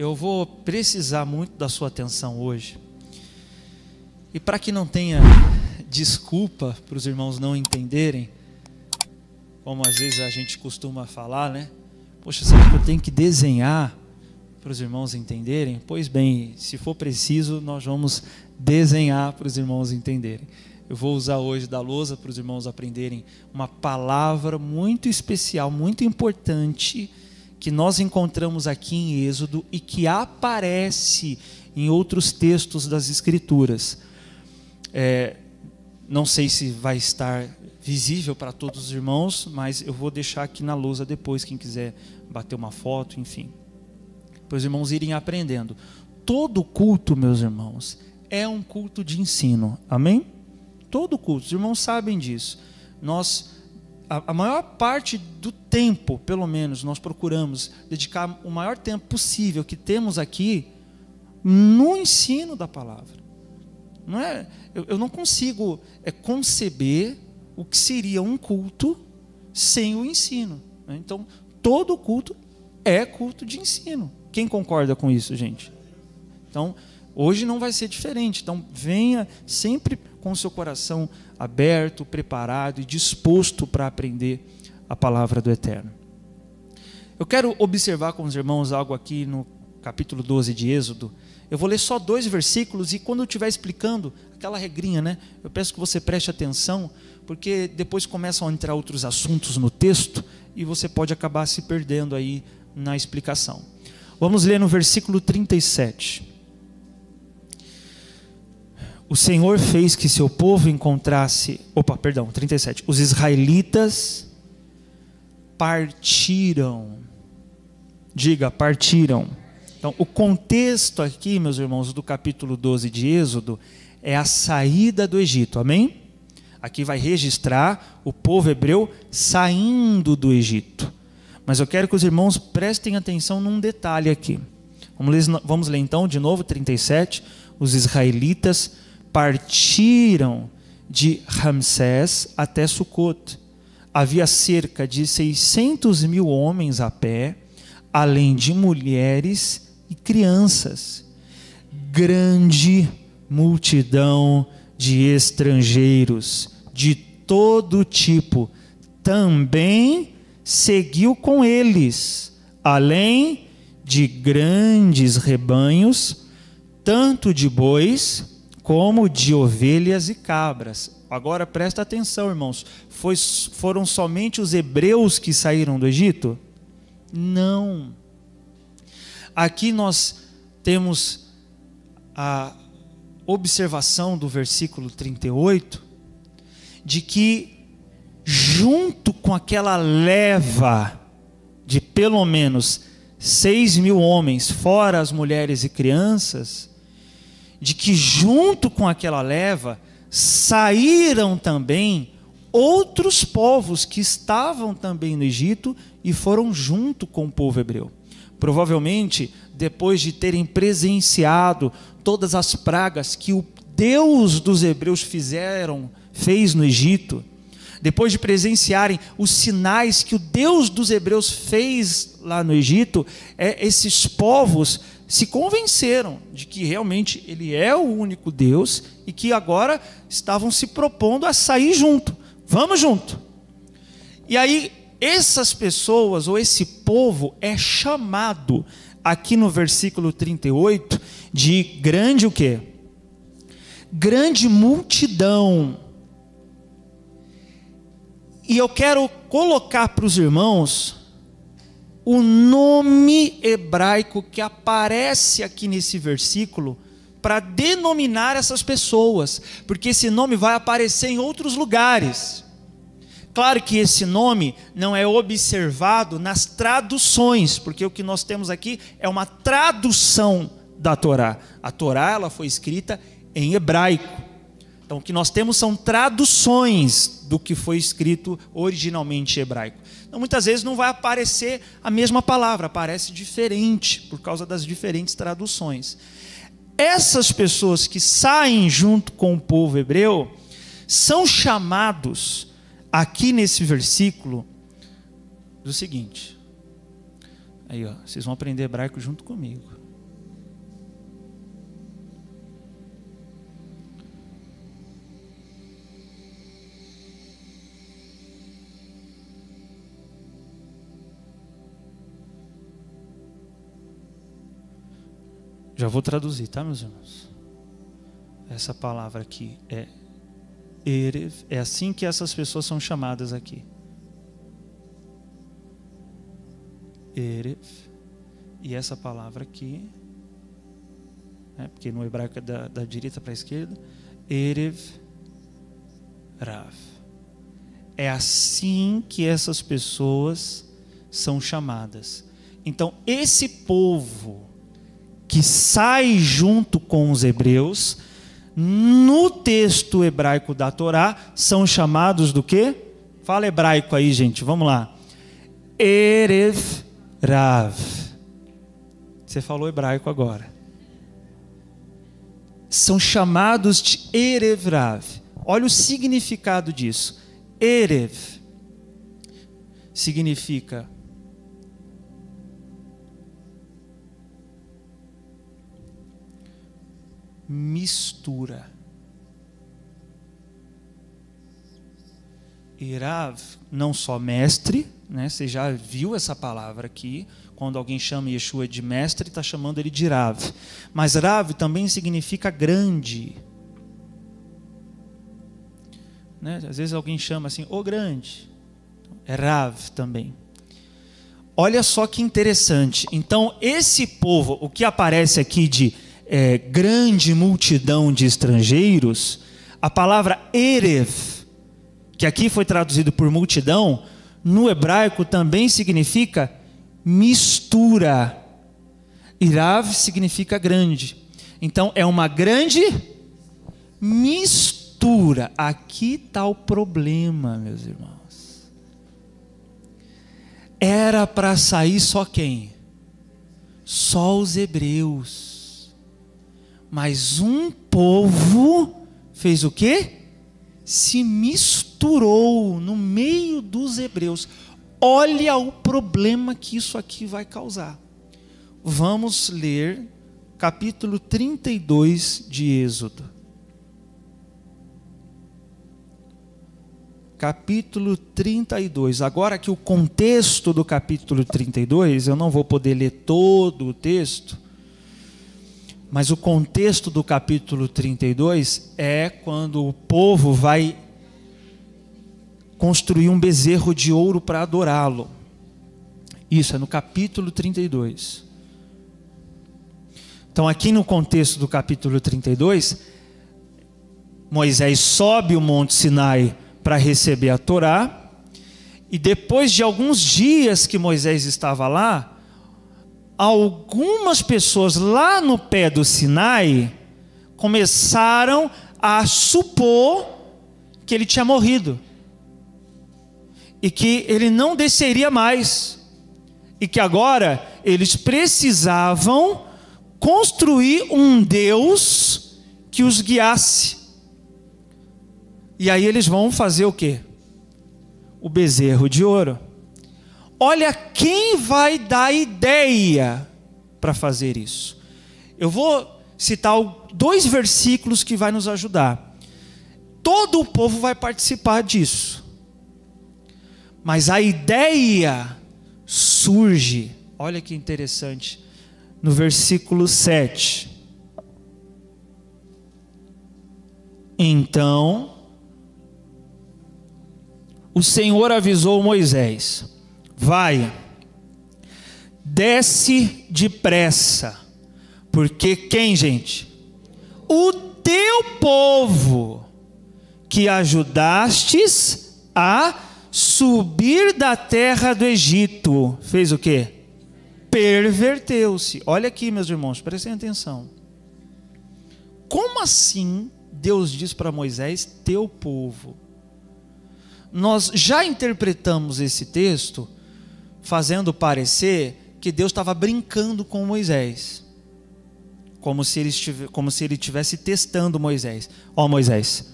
eu vou precisar muito da sua atenção hoje. E para que não tenha desculpa para os irmãos não entenderem, como às vezes a gente costuma falar, né? Poxa, será que eu tenho que desenhar para os irmãos entenderem? Pois bem, se for preciso, nós vamos desenhar para os irmãos entenderem. Eu vou usar hoje da lousa para os irmãos aprenderem uma palavra muito especial, muito importante, que nós encontramos aqui em Êxodo e que aparece em outros textos das Escrituras. Não sei se vai estar visível para todos os irmãos, mas eu vou deixar aqui na lousa depois, quem quiser bater uma foto, enfim, para os irmãos irem aprendendo. Todo culto, meus irmãos, é um culto de ensino, amém? Todo culto, os irmãos sabem disso. A maior parte do tempo, pelo menos, nós procuramos dedicar o maior tempo possível que temos aqui no ensino da palavra. Eu não consigo conceber o que seria um culto sem o ensino. Então, todo culto é culto de ensino. Quem concorda com isso, gente? Então, hoje não vai ser diferente. Então, venha sempre com o seu coração aberto, preparado e disposto para aprender a palavra do Eterno. Eu quero observar com os irmãos algo aqui no capítulo 12 de Êxodo. Eu vou ler só 2 versículos e quando eu estiver explicando, aquela regrinha, né? Eu peço que você preste atenção, porque depois começam a entrar outros assuntos no texto e você pode acabar se perdendo aí na explicação. Vamos ler no versículo 37. O Senhor fez que seu povo encontrasse... 37. Os israelitas partiram. Diga, partiram. Então, o contexto aqui, meus irmãos, do capítulo 12 de Êxodo, é a saída do Egito, amém? Aqui vai registrar o povo hebreu saindo do Egito. Mas eu quero que os irmãos prestem atenção num detalhe aqui. Vamos ler então de novo, 37. Os israelitas partiram de Ramsés até Sucot. Havia cerca de 600.000 homens a pé, além de mulheres e crianças. Grande multidão de estrangeiros de todo tipo também seguiu com eles, além de grandes rebanhos, tanto de bois como de ovelhas e cabras. Agora presta atenção, irmãos. Foram somente os hebreus que saíram do Egito? Não. Aqui nós temos a observação do versículo 38, de que junto com aquela leva de pelo menos 6.000 homens, fora as mulheres e crianças, de que junto com aquela leva saíram também outros povos que estavam também no Egito e foram junto com o povo hebreu. Provavelmente, depois de terem presenciado todas as pragas que o Deus dos hebreus fez no Egito, depois de presenciarem os sinais que o Deus dos hebreus fez lá no Egito, esses povos se convenceram de que realmente Ele é o único Deus e que agora estavam se propondo a sair junto. Vamos junto. E aí, essas pessoas, ou esse povo, é chamado, aqui no versículo 38, de grande o quê? Grande multidão. E eu quero colocar para os irmãos o nome hebraico que aparece aqui nesse versículo para denominar essas pessoas, porque esse nome vai aparecer em outros lugares. Claro que esse nome não é observado nas traduções, porque o que nós temos aqui é uma tradução da Torá. A Torá, ela foi escrita em hebraico. Então o que nós temos são traduções do que foi escrito originalmente em hebraico. Então muitas vezes não vai aparecer a mesma palavra, aparece diferente por causa das diferentes traduções. Essas pessoas que saem junto com o povo hebreu são chamados aqui nesse versículo do seguinte. Aí, ó, vocês vão aprender hebraico junto comigo. Já vou traduzir, tá, meus irmãos? Essa palavra aqui é erev, é assim que essas pessoas são chamadas aqui. Erev. E essa palavra aqui, porque no hebraico é da direita para a esquerda, erev rav. É assim que essas pessoas são chamadas. Então, esse povo que sai junto com os hebreus, no texto hebraico da Torá, são chamados do quê? Fala hebraico aí, gente, vamos lá. Erev rav. Você falou hebraico agora. São chamados de erev rav. Olha o significado disso. Erev significa mistura. Irav, não só mestre, né? Você já viu essa palavra aqui. Quando alguém chama Yeshua de mestre, está chamando ele de Rav. Mas Rav também significa grande. Né? Às vezes alguém chama assim, o grande. É Rav também. Olha só que interessante. Então, esse povo, o que aparece aqui de grande multidão de estrangeiros, a palavra Erev, que aqui foi traduzido por multidão, no hebraico também significa mistura. Irav significa grande. Então é uma grande mistura. Aqui está o problema, meus irmãos. Era para sair só quem? Só os hebreus. Mas um povo fez o quê? Se misturou no meio dos hebreus. Olha o problema que isso aqui vai causar. Vamos ler capítulo 32 de Êxodo. Capítulo 32. Agora que o contexto do capítulo 32, eu não vou poder ler todo o texto, mas o contexto do capítulo 32 é quando o povo vai construir um bezerro de ouro para adorá-lo. Isso é no capítulo 32. Então aqui no contexto do capítulo 32, Moisés sobe o Monte Sinai para receber a Torá, e depois de alguns dias que Moisés estava lá, algumas pessoas lá no pé do Sinai começaram a supor que ele tinha morrido e que ele não desceria mais, e que agora eles precisavam construir um Deus que os guiasse. E aí eles vão fazer o quê? O bezerro de ouro. Olha quem vai dar ideia para fazer isso. Eu vou citar 2 versículos que vai nos ajudar. Todo o povo vai participar disso. Mas a ideia surge, olha que interessante, no versículo 7. Então o Senhor avisou Moisés: vai, desce depressa, porque quem, gente? O teu povo, que ajudastes a subir da terra do Egito, fez o quê? Perverteu-se. Olha aqui, meus irmãos, prestem atenção. Como assim Deus diz para Moisés, teu povo? Nós já interpretamos esse texto fazendo parecer que Deus estava brincando com Moisés, como se ele estivesse testando Moisés. Ó, Moisés,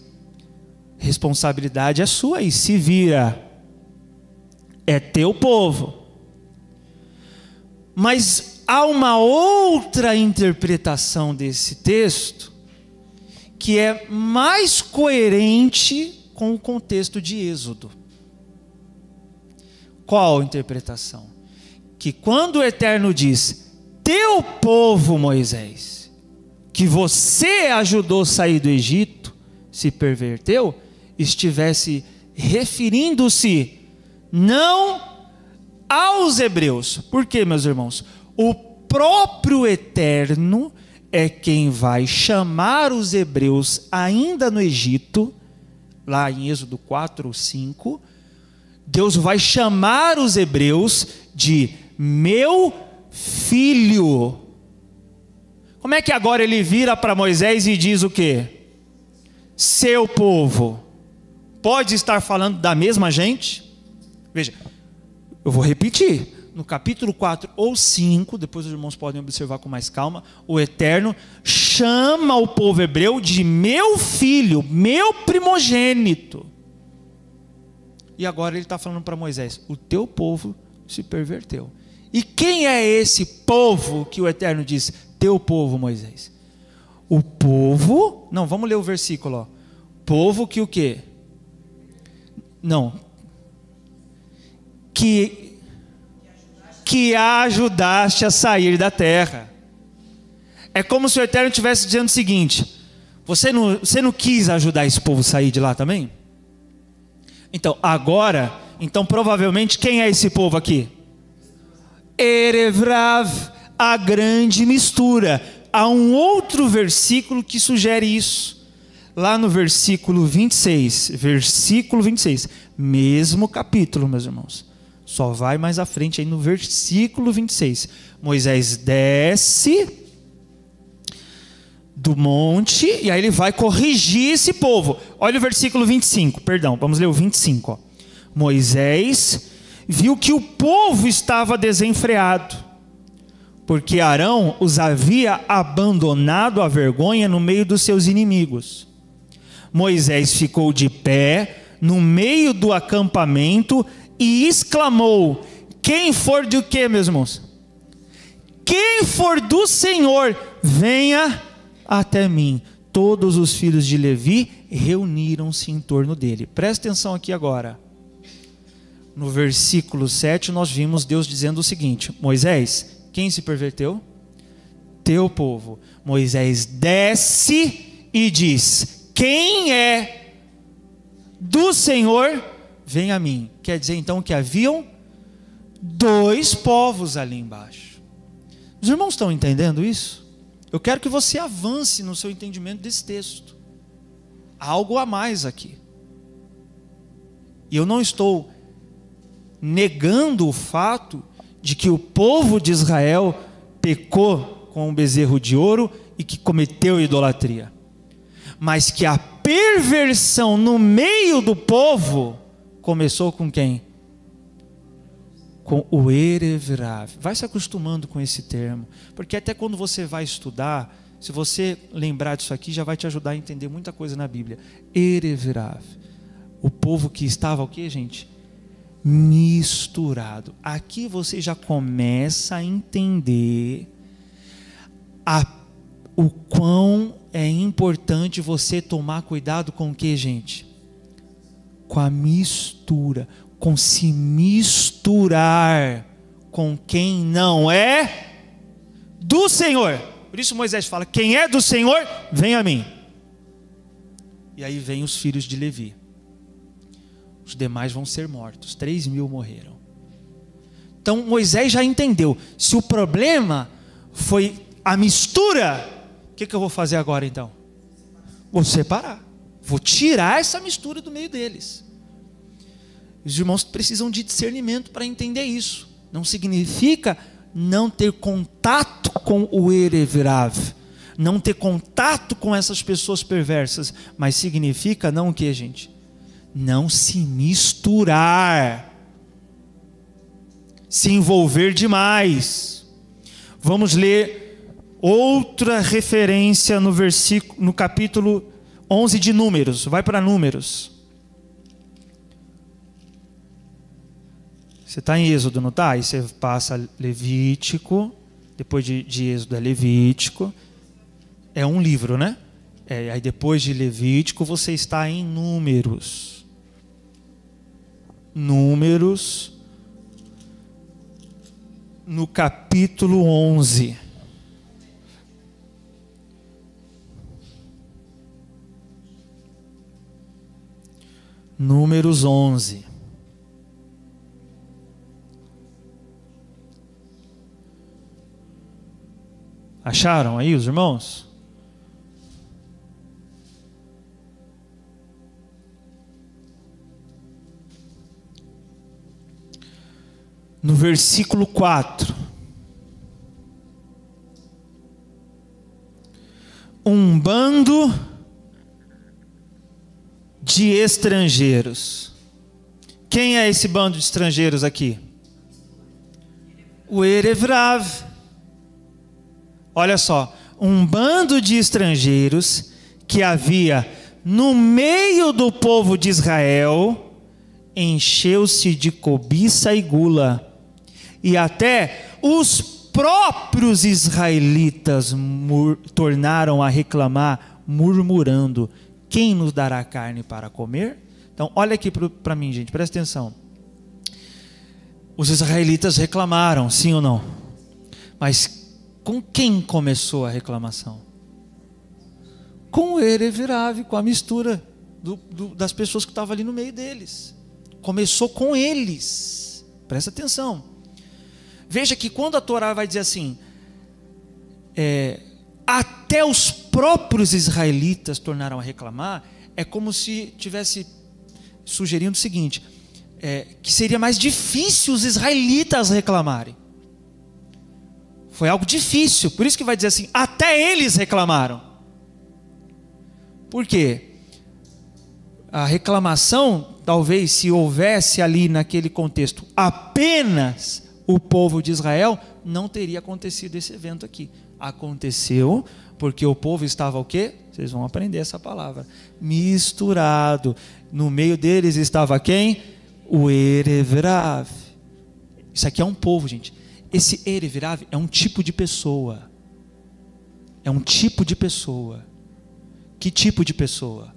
responsabilidade é sua aí, se vira, é teu povo. Mas há uma outra interpretação desse texto que é mais coerente com o contexto de Êxodo. Qual a interpretação? Que quando o Eterno diz, teu povo Moisés, que você ajudou a sair do Egito, se perverteu, estivesse referindo-se não aos hebreus. Por quê, meus irmãos? O próprio Eterno é quem vai chamar os hebreus ainda no Egito, lá em Êxodo 4, 5, Deus vai chamar os hebreus de meu filho. Como é que agora ele vira para Moisés e diz o quê? Seu povo. Pode estar falando da mesma gente? Veja, eu vou repetir. No capítulo 4 ou 5, depois os irmãos podem observar com mais calma, o Eterno chama o povo hebreu de meu filho, meu primogênito. E agora ele está falando para Moisés, o teu povo se perverteu. E quem é esse povo que o Eterno diz, teu povo, Moisés? O povo, não, vamos ler o versículo, ó. Povo que o quê? Não. Que ajudaste a sair da terra. É como se o Eterno estivesse dizendo o seguinte, você não quis ajudar esse povo a sair de lá também? Então, agora, provavelmente, quem é esse povo aqui? Erevrav, a grande mistura. Há um outro versículo que sugere isso. Lá no versículo 26, mesmo capítulo, meus irmãos. Só vai mais à frente aí no versículo 26. Moisés desce do monte e aí ele vai corrigir esse povo. Olha o versículo 25, perdão, vamos ler o 25. Ó. Moisés viu que o povo estava desenfreado, porque Arão os havia abandonado à vergonha no meio dos seus inimigos. Moisés ficou de pé no meio do acampamento e exclamou, quem for do quê, meus irmãos? Quem for do Senhor, venha até mim. Todos os filhos de Levi reuniram-se em torno dele. Presta atenção aqui agora. No versículo 7 nós vimos Deus dizendo o seguinte, Moisés, quem se perverteu? Teu povo. Moisés desce e diz, quem é do Senhor, vem a mim. Quer dizer então que haviam dois povos ali embaixo. Os irmãos estão entendendo isso? Eu quero que você avance no seu entendimento desse texto. Há algo a mais aqui. E eu não estou negando o fato de que o povo de Israel pecou com um bezerro de ouro e que cometeu idolatria. Mas que a perversão no meio do povo começou com quem? Com o Erevrav. Vai se acostumando com esse termo, porque até quando você vai estudar, se você lembrar disso aqui, já vai te ajudar a entender muita coisa na Bíblia. Erevrav, o povo que estava o quê, gente? Misturado. Aqui você já começa a entender o quão é importante você tomar cuidado com o que, gente? Com a mistura, com se misturar com quem não é do Senhor. Por isso Moisés fala, quem é do Senhor, vem a mim. E aí vem os filhos de Levi. Os demais vão ser mortos, 3.000 morreram. Então Moisés já entendeu, se o problema foi a mistura, o que eu vou fazer agora então? Vou separar, vou tirar essa mistura do meio deles. Os irmãos precisam de discernimento para entender isso. Não significa não ter contato com o Erevrav, não ter contato com essas pessoas perversas, mas significa não o que, gente? Não se misturar, se envolver demais. Vamos ler outra referência no capítulo 11 de Números. Vai para Números. Você está em Êxodo, não está? Aí você passa Levítico, depois de Êxodo é Levítico. É um livro, né? Aí depois de Levítico você está em Números. Números, no capítulo 11. Números 11. Acharam aí os irmãos? No versículo 4. Um bando de estrangeiros. Quem é esse bando de estrangeiros aqui? O Erevrav. Olha só, um bando de estrangeiros que havia no meio do povo de Israel encheu-se de cobiça e gula, e até os próprios israelitas tornaram a reclamar, murmurando: quem nos dará carne para comer? Então olha aqui para mim, gente, presta atenção. Os israelitas reclamaram, sim ou não? Mas com quem começou a reclamação? Com o Erevrav, com a mistura das pessoas que estavam ali no meio deles. Começou com eles. Presta atenção. Veja que quando a Torá vai dizer assim, até os próprios israelitas tornaram a reclamar, é como se tivesse sugerindo o seguinte, que seria mais difícil os israelitas reclamarem. Foi algo difícil, por isso que vai dizer assim, até eles reclamaram. Por quê? A reclamação, talvez se houvesse ali naquele contexto apenas o povo de Israel, não teria acontecido esse evento aqui. Aconteceu porque o povo estava o quê? Vocês vão aprender essa palavra. Misturado. No meio deles estava quem? O Erevrav. Isso aqui é um povo, gente. Esse Erevrav é um tipo de pessoa. É um tipo de pessoa. Que tipo de pessoa?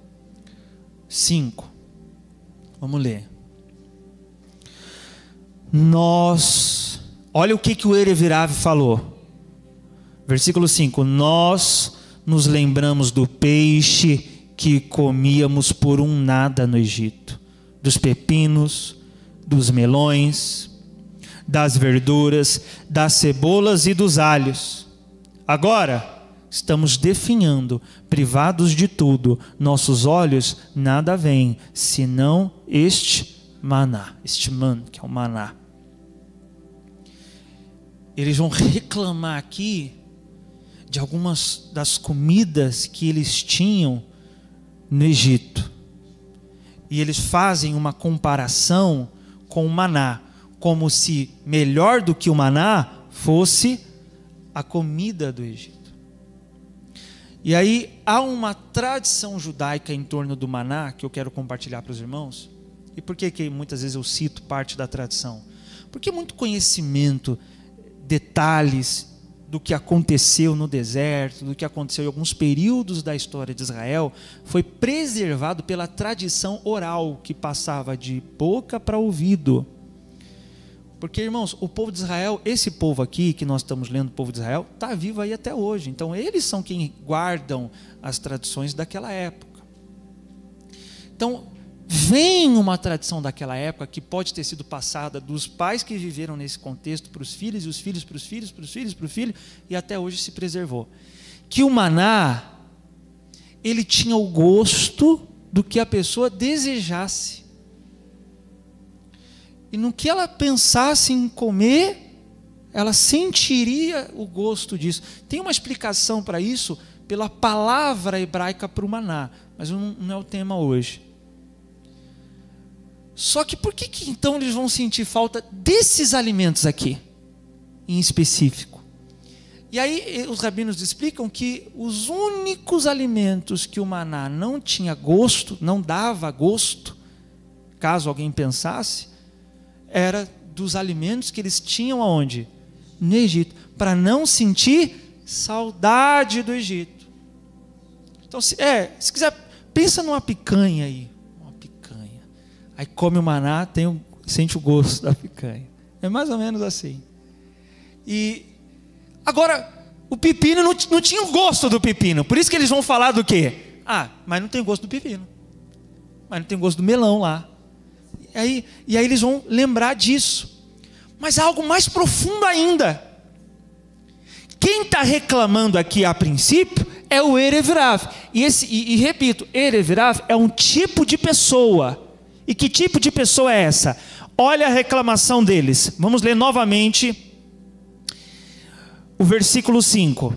5. Vamos ler. Olha o que o Erevrav falou. Versículo 5. Nós nos lembramos do peixe que comíamos por um nada no Egito, dos pepinos, dos melões, das verduras, das cebolas e dos alhos. Agora estamos definhando, privados de tudo. Nossos olhos nada veem, senão este maná, que é o maná. Eles vão reclamar aqui de algumas das comidas que eles tinham no Egito. E eles fazem uma comparação com o maná, como se melhor do que o maná fosse a comida do Egito. E aí há uma tradição judaica em torno do maná que eu quero compartilhar para os irmãos. E por que muitas vezes eu cito parte da tradição? Porque muito conhecimento, detalhes do que aconteceu no deserto, do que aconteceu em alguns períodos da história de Israel, foi preservado pela tradição oral que passava de boca para ouvido. Porque, irmãos, o povo de Israel, esse povo aqui que nós estamos lendo, o povo de Israel, está vivo aí até hoje. Então eles são quem guardam as tradições daquela época. Então vem uma tradição daquela época que pode ter sido passada dos pais que viveram nesse contexto para os filhos, e os filhos para os filhos, para os filhos, para o filho, e até hoje se preservou. Que o maná, ele tinha o gosto do que a pessoa desejasse. E no que ela pensasse em comer, ela sentiria o gosto disso. Tem uma explicação para isso pela palavra hebraica para o maná, mas não é o tema hoje. Só que por que então eles vão sentir falta desses alimentos aqui, em específico? E aí os rabinos explicam que os únicos alimentos que o maná não tinha gosto, não dava gosto, caso alguém pensasse, era dos alimentos que eles tinham aonde? No Egito, para não sentir saudade do Egito. Então, se quiser, pensa numa picanha aí. Aí come o maná, sente o gosto da picanha. É mais ou menos assim. E agora, o pepino não tinha o gosto do pepino. Por isso que eles vão falar do quê? Mas não tem o gosto do pepino. mas não tem gosto do melão lá. E aí eles vão lembrar disso. Mas há algo mais profundo ainda. Quem está reclamando aqui a princípio é o Erev Rav. E repito, Erev Rav é um tipo de pessoa. E que tipo de pessoa é essa? Olha a reclamação deles. Vamos ler novamente o versículo 5.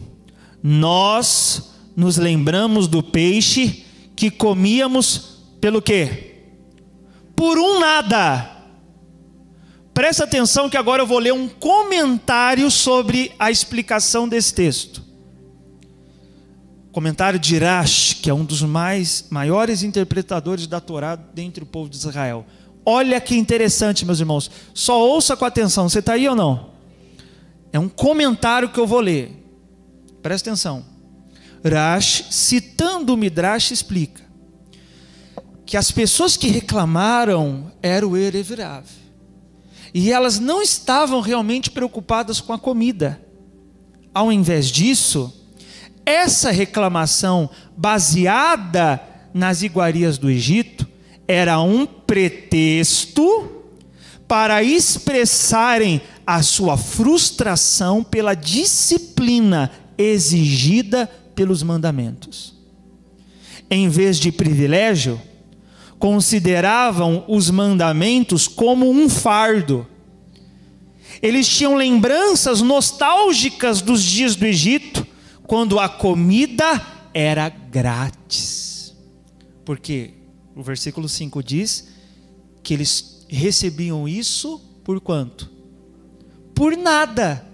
Nós nos lembramos do peixe que comíamos pelo quê? Por um nada. Presta atenção que agora eu vou ler um comentário sobre a explicação desse texto. Comentário de Rashi, que é um dos maiores interpretadores da Torá dentre o povo de Israel. Olha que interessante, meus irmãos. Só ouça com atenção. Você está aí ou não? É um comentário que eu vou ler. Presta atenção. Rashi, citando o Midrash, explica que as pessoas que reclamaram eram o Erev Rav. E elas não estavam realmente preocupadas com a comida. Ao invés disso, essa reclamação baseada nas iguarias do Egito era um pretexto para expressarem a sua frustração pela disciplina exigida pelos mandamentos. Em vez de privilégio, consideravam os mandamentos como um fardo. Eles tinham lembranças nostálgicas dos dias do Egito, quando a comida era grátis. Porque o versículo 5 diz que eles recebiam isso por quanto? Por nada.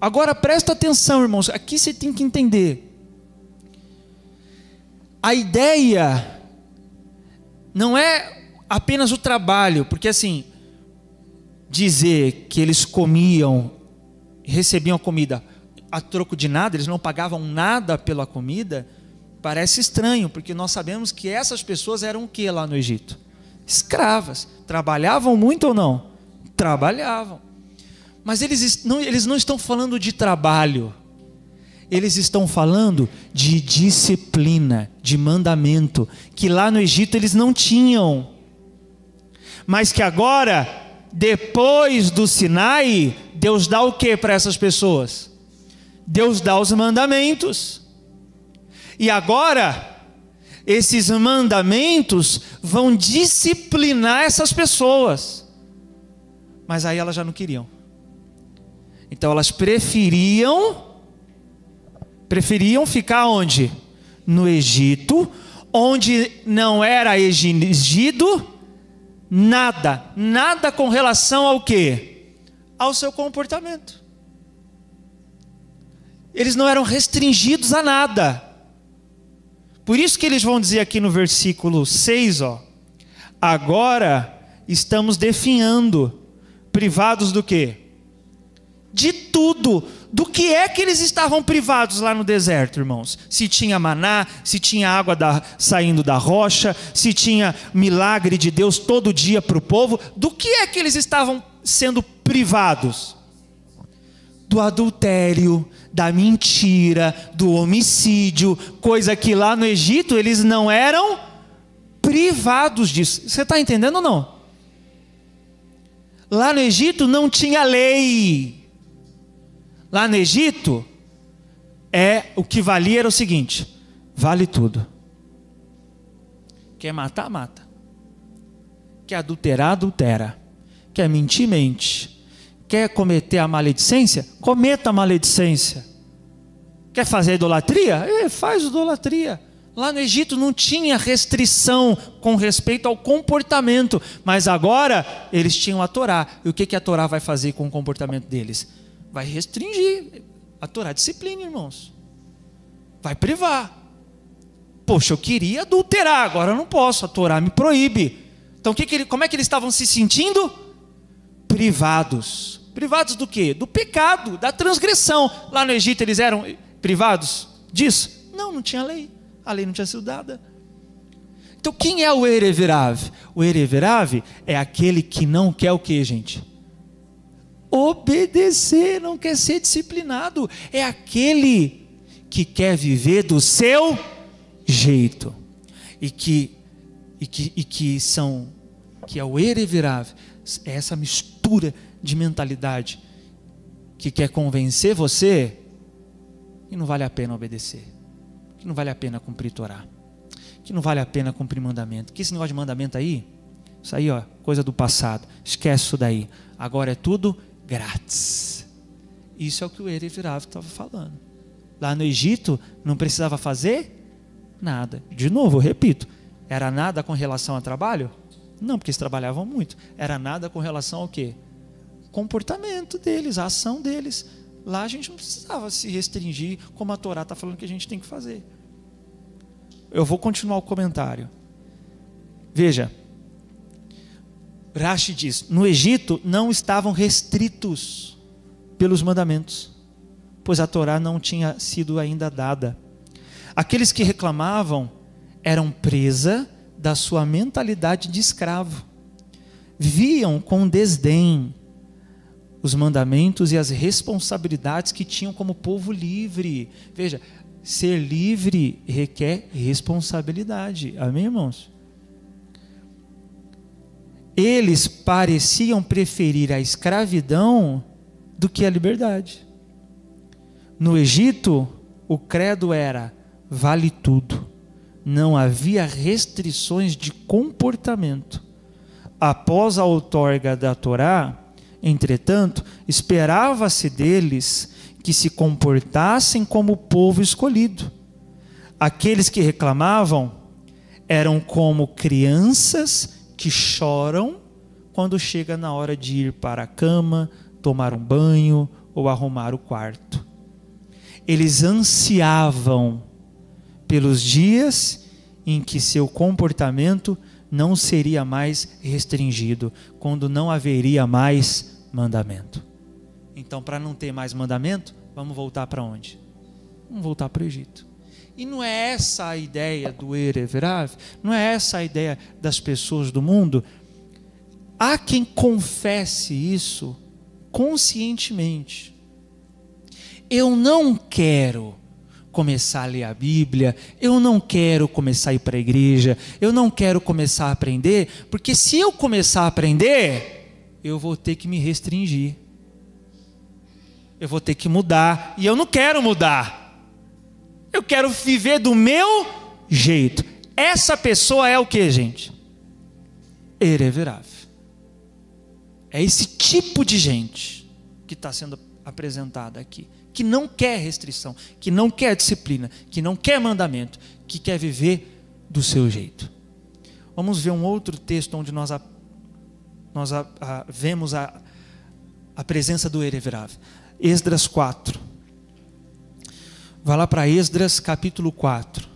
Agora presta atenção, irmãos, aqui você tem que entender. A ideia não é apenas o trabalho, porque assim, dizer que eles comiam, recebiam a comida a troco de nada, eles não pagavam nada pela comida, parece estranho, porque nós sabemos que essas pessoas eram o que lá no Egito? Escravas. Trabalhavam muito ou não? Trabalhavam. Mas eles não estão falando de trabalho, eles estão falando de disciplina, de mandamento, que lá no Egito eles não tinham, mas que agora, depois do Sinai, Deus dá o que para essas pessoas? Deus dá os mandamentos. E agora, esses mandamentos vão disciplinar essas pessoas. Mas aí elas já não queriam. Então elas preferiam ficar onde? No Egito, onde não era exigido nada com relação ao quê? Ao seu comportamento. Eles não eram restringidos a nada. Por isso que eles vão dizer aqui no versículo 6, agora estamos definhando, privados do quê? De tudo. Do que é que eles estavam privados lá no deserto, irmãos? Se tinha maná, se tinha água saindo da rocha, se tinha milagre de Deus todo dia para o povo, do que é que eles estavam sendo privados? Do adultério, da mentira, do homicídio, coisa que lá no Egito eles não eram privados disso. Você está entendendo ou não? Lá no Egito não tinha lei. Lá no Egito, o que valia era o seguinte: vale tudo. Quer matar, mata. Quer adulterar, adultera. Quer mentir, mente. Quer cometer a maledicência? Cometa a maledicência. Quer fazer idolatria? Faz idolatria. Lá no Egito não tinha restrição com respeito ao comportamento, mas agora eles tinham a Torá. E o que a Torá vai fazer com o comportamento deles? Vai restringir. A Torá disciplina, irmãos. Vai privar. Poxa, eu queria adulterar, agora eu não posso, a Torá me proíbe. Então como é que eles estavam se sentindo? Privados. Privados do quê? Do pecado, da transgressão. Lá no Egito eles eram privados disso? Não tinha lei. A lei não tinha sido dada. Então quem é o Erev Rav? O Erev Rav é aquele que não quer o quê, gente? Obedecer, não quer ser disciplinado. É aquele que quer viver do seu jeito. E que que é o Erev-Rav, é essa mistura de mentalidade que quer convencer você que não vale a pena obedecer, que não vale a pena cumprir Torá, que não vale a pena cumprir mandamento, que esse negócio de mandamento aí, isso aí, ó, coisa do passado, esquece isso daí, agora é tudo grátis. Isso é o que o Erev-Rav estava falando. Lá no Egito não precisava fazer nada. De novo, eu repito, era nada com relação ao trabalho? Não, porque eles trabalhavam muito. Era nada com relação ao quê? Comportamento deles, a ação deles. Lá a gente não precisava se restringir, como a Torá está falando que a gente tem que fazer. Eu vou continuar o comentário. Veja, Rashi diz, no Egito não estavam restritos pelos mandamentos, pois a Torá não tinha sido ainda dada. Aqueles que reclamavam eram presa da sua mentalidade de escravo. Viam com desdém os mandamentos e as responsabilidades que tinham como povo livre. Veja, ser livre requer responsabilidade. Amém, irmãos? Eles pareciam preferir a escravidão do que a liberdade. No Egito, o credo era: vale tudo. Não havia restrições de comportamento. Após a outorga da Torá, entretanto, esperava-se deles que se comportassem como o povo escolhido. Aqueles que reclamavam eram como crianças que choram quando chega na hora de ir para a cama, tomar um banho ou arrumar o quarto. Eles ansiavam pelos dias em que seu comportamento não seria mais restringido, quando não haveria mais mandamento. Então, para não ter mais mandamento, vamos voltar para onde? Vamos voltar para o Egito. E não é essa a ideia do Erev-Rav, não é essa a ideia das pessoas do mundo. Há quem confesse isso conscientemente. Eu não quero começar a ler a Bíblia, eu não quero começar a ir para a igreja, eu não quero começar a aprender, porque se eu começar a aprender, eu vou ter que me restringir. Eu vou ter que mudar, e eu não quero mudar. Eu quero viver do meu jeito. Essa pessoa é o que, gente? Erev-Rav. É esse tipo de gente que está sendo apresentada aqui, que não quer restrição, que não quer disciplina, que não quer mandamento, que quer viver do seu jeito. Vamos ver um outro texto onde nós vemos a presença do Erev-Rav. Esdras 4. Vai lá para Esdras capítulo 4.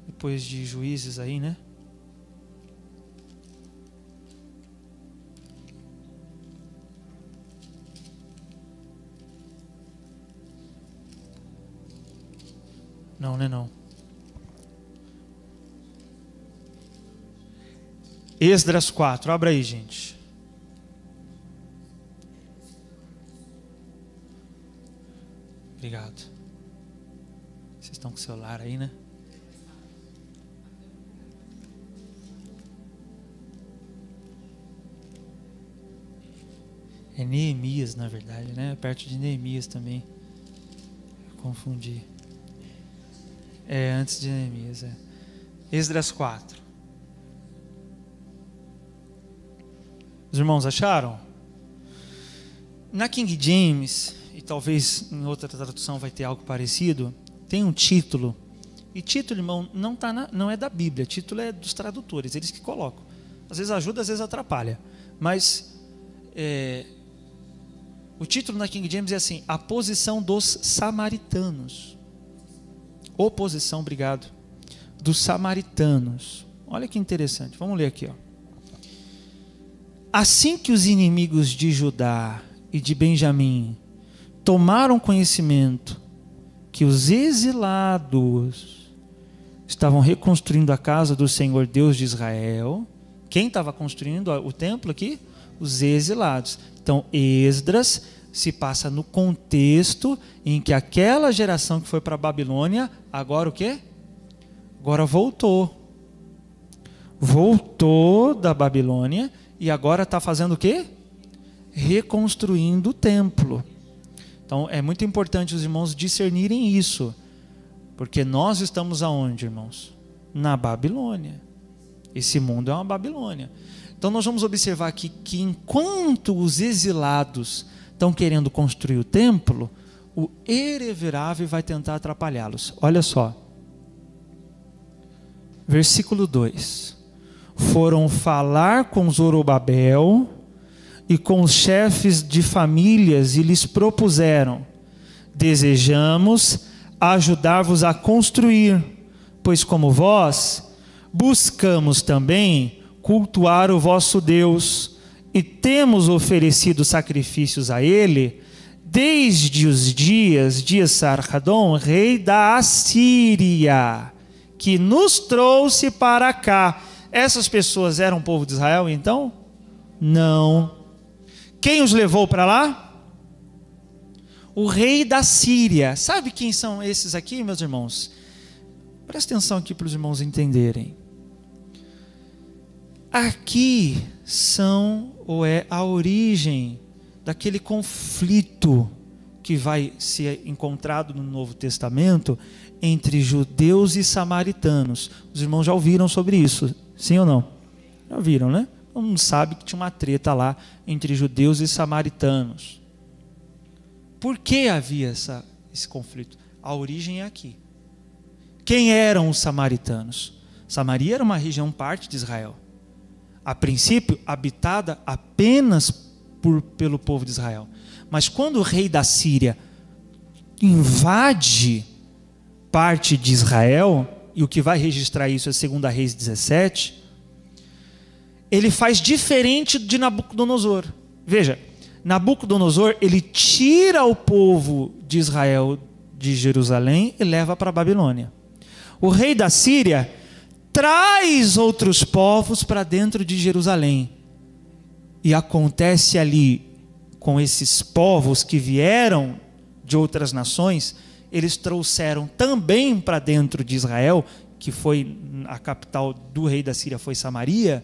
Depois de Juízes aí, né? Não, né? Não. Esdras 4, abra aí, gente. Obrigado. Vocês estão com o celular aí, né? É Neemias, na verdade, né? Perto de Neemias também. Eu confundi. É, antes de Neemias, é. Esdras 4. Os irmãos acharam? Na King James, e talvez em outra tradução vai ter algo parecido, tem um título. E título, irmão, não é da Bíblia. Título é dos tradutores, eles que colocam. Às vezes ajuda, às vezes atrapalha. Mas o título na King James é assim: a posição dos samaritanos. Oposição, obrigado. Dos samaritanos. Olha que interessante. Vamos ler aqui, ó. Assim que os inimigos de Judá e de Benjamim tomaram conhecimento que os exilados estavam reconstruindo a casa do Senhor Deus de Israel. Quem estava construindo o templo aqui? Os exilados. Então Esdras se passa no contexto em que aquela geração que foi para a Babilônia, agora o quê? Agora voltou. Voltou da Babilônia e agora está fazendo o quê? Reconstruindo o templo. Então é muito importante os irmãos discernirem isso. Porque nós estamos aonde, irmãos? Na Babilônia. Esse mundo é uma Babilônia. Então nós vamos observar aqui que enquanto os exilados estão querendo construir o templo, o irreverável vai tentar atrapalhá-los. Olha só. Versículo 2. Foram falar com Zorobabel e com os chefes de famílias e lhes propuseram: desejamos ajudar-vos a construir, pois como vós, buscamos também cultuar o vosso Deus e temos oferecido sacrifícios a ele desde os dias de Esarhadon, rei da Assíria, que nos trouxe para cá. Essas pessoas eram povo de Israel, então? Não. Quem os levou para lá? O rei da Síria. Sabe quem são esses aqui, meus irmãos? Presta atenção aqui para os irmãos entenderem. Aqui é a origem daquele conflito que vai ser encontrado no Novo Testamento entre judeus e samaritanos. Os irmãos já ouviram sobre isso, sim ou não? Já ouviram, né? Todo mundo sabe que tinha uma treta lá entre judeus e samaritanos. Por que havia esse conflito? A origem é aqui. Quem eram os samaritanos? Samaria era uma região parte de Israel. A princípio, habitada apenas pelo povo de Israel. Mas quando o rei da Síria invade parte de Israel, e o que vai registrar isso é 2 Reis 17, ele faz diferente de Nabucodonosor. Veja, Nabucodonosor, ele tira o povo de Israel de Jerusalém e leva para a Babilônia. O rei da Síria traz outros povos para dentro de Jerusalém. E acontece ali, com esses povos que vieram de outras nações, eles trouxeram também para dentro de Israel, que foi a capital do rei da Síria, foi Samaria.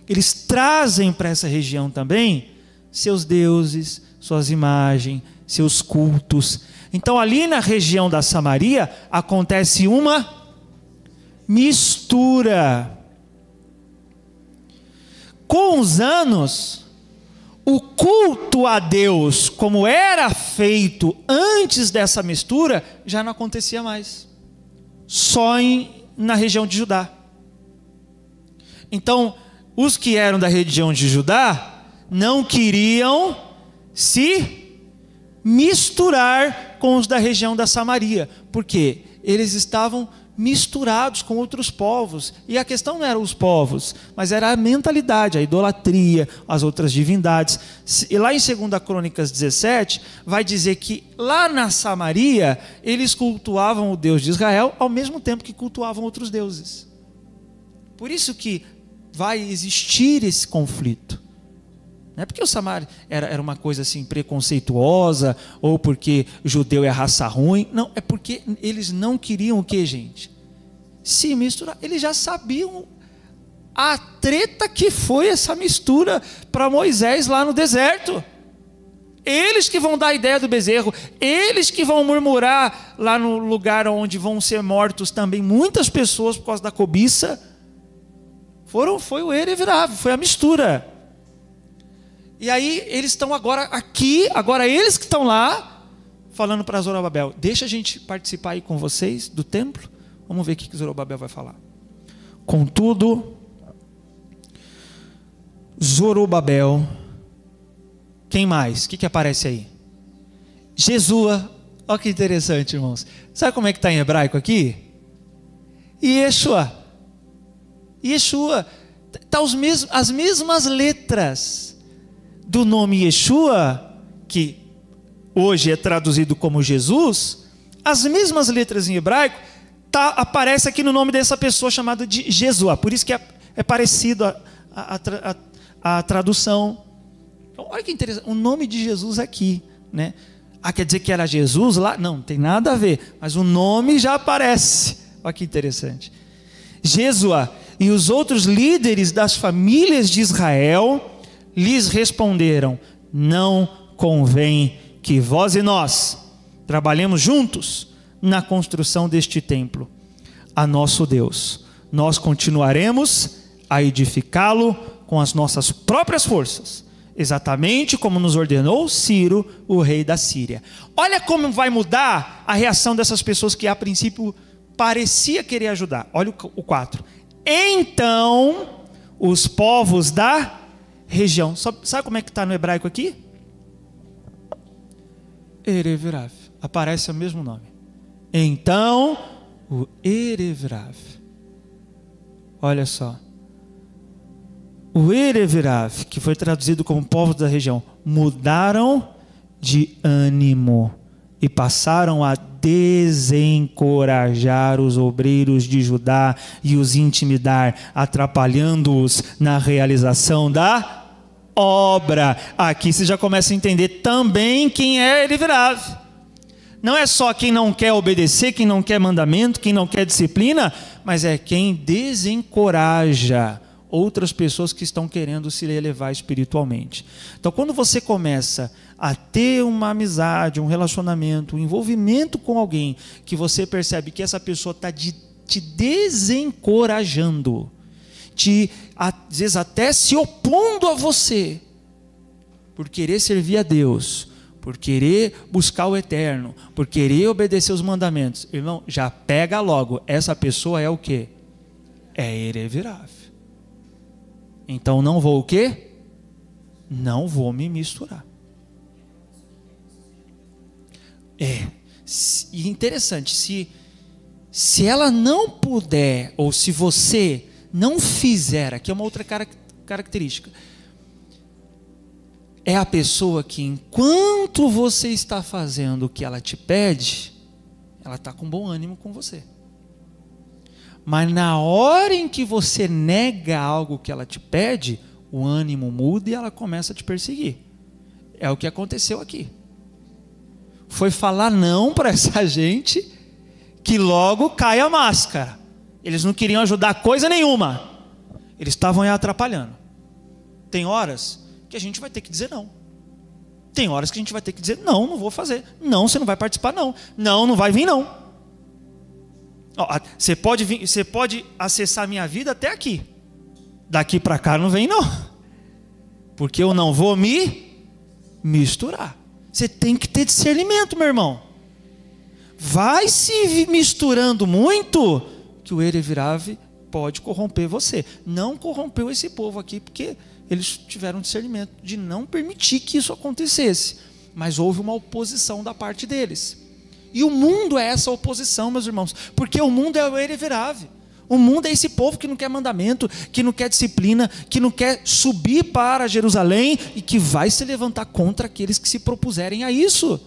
Eles trazem para essa região também seus deuses, suas imagens, seus cultos. Então ali na região da Samaria acontece uma mistura. Com os anos, o culto a Deus, como era feito antes dessa mistura, já não acontecia mais. Só na região de Judá. Então, os que eram da região de Judá não queriam se misturar com os da região da Samaria. Por quê? Eles estavam misturados com outros povos. E a questão não eram os povos, mas era a mentalidade, a idolatria, as outras divindades. E lá em 2 Crônicas 17, vai dizer que lá na Samaria, eles cultuavam o Deus de Israel, ao mesmo tempo que cultuavam outros deuses. Por isso que vai existir esse conflito. Não é porque o Samaria era uma coisa assim preconceituosa, ou porque o judeu é raça ruim. Não, é porque eles não queriam o que, gente? Se misturar. Eles já sabiam a treta que foi essa mistura para Moisés lá no deserto. Eles que vão dar a ideia do bezerro, eles que vão murmurar lá no lugar onde vão ser mortos também muitas pessoas por causa da cobiça. Foi o irreverável, foi a mistura. E aí eles estão agora aqui, agora eles que estão lá, falando para Zorobabel: deixa a gente participar aí com vocês do templo. Vamos ver o que Zorobabel vai falar. Contudo, Zorobabel, quem mais? O que aparece aí? Jesua. Olha que interessante, irmãos. Sabe como é que está em hebraico aqui? Yeshua. Yeshua. Está as mesmas letras do nome Yeshua, que hoje é traduzido como Jesus, as mesmas letras em hebraico, aparece aqui no nome dessa pessoa chamada de Jesua. Por isso que é parecido a tradução. Então, olha que interessante, o nome de Jesus aqui, né? Ah, quer dizer que era Jesus lá? Não, não tem nada a ver, mas o nome já aparece. Olha que interessante. Jesua e os outros líderes das famílias de Israel lhes responderam: não convém que vós e nós trabalhemos juntos na construção deste templo a nosso Deus. Nós continuaremos a edificá-lo com as nossas próprias forças, exatamente como nos ordenou Ciro, o rei da Síria. Olha como vai mudar a reação dessas pessoas que a princípio parecia querer ajudar. Olha o 4. Então os povos da região, sabe como é que está no hebraico aqui? Erevrav, aparece o mesmo nome. Então o Erevrav, olha só, o Erevrav, que foi traduzido como povos da região, mudaram de ânimo e passaram a desencorajar os obreiros de Judá e os intimidar, atrapalhando-os na realização da obra. Aqui você já começa a entender também quem é Erevrav. Não é só quem não quer obedecer, quem não quer mandamento, quem não quer disciplina, mas é quem desencoraja outras pessoas que estão querendo se elevar espiritualmente. Então, quando você começa a ter uma amizade, um relacionamento, um envolvimento com alguém, que você percebe que essa pessoa está te desencorajando, às vezes até se opondo a você, por querer servir a Deus, por querer buscar o eterno, por querer obedecer os mandamentos, irmão, já pega logo, essa pessoa é o quê? É Erevrav. Então não vou o quê? Não vou me misturar. E interessante, se ela não puder, ou se você não fizer, aqui é uma outra característica, é a pessoa que enquanto você está fazendo o que ela te pede, ela está com bom ânimo com você. Mas na hora em que você nega algo que ela te pede, o ânimo muda e ela começa a te perseguir. É o que aconteceu aqui. Foi falar não para essa gente que logo cai a máscara. Eles não queriam ajudar coisa nenhuma. Eles estavam aí atrapalhando. Tem horas que a gente vai ter que dizer não. Tem horas que a gente vai ter que dizer não, não vou fazer. Não, você não vai participar não. Não, não vai vir não. Você pode acessar a minha vida até aqui. Daqui para cá não vem não. Porque eu não vou me misturar. Você tem que ter discernimento, meu irmão. Vai se misturando muito, que o Erevrav pode corromper você. Não corrompeu esse povo aqui, porque eles tiveram discernimento de não permitir que isso acontecesse. Mas houve uma oposição da parte deles. E o mundo é essa oposição, meus irmãos, porque o mundo é o Erevrav. O mundo é esse povo que não quer mandamento, que não quer disciplina, que não quer subir para Jerusalém e que vai se levantar contra aqueles que se propuserem a isso.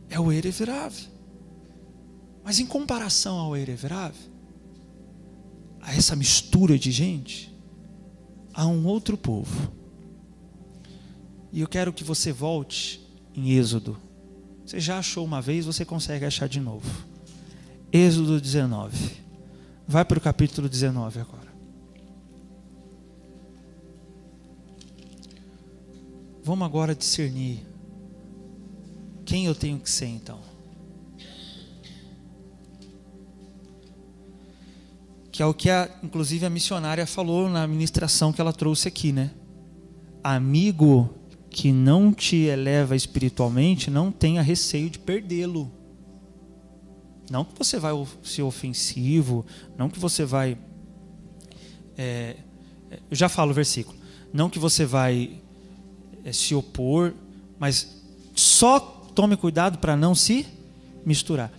É o Erevrav. Mas em comparação ao Erevrav, a essa mistura de gente, há um outro povo. E eu quero que você volte em Êxodo. Você já achou uma vez, você consegue achar de novo. Êxodo 19. Vai para o capítulo 19 agora. Vamos agora discernir quem eu tenho que ser então. Que é o que inclusive a missionária falou na ministração que ela trouxe aqui, né? Amigo que não te eleva espiritualmente, não tenha receio de perdê-lo. Não que você vai ser ofensivo, não que você vai... eu já falo o versículo. Não que você vai se opor, mas só tome cuidado para não se misturar.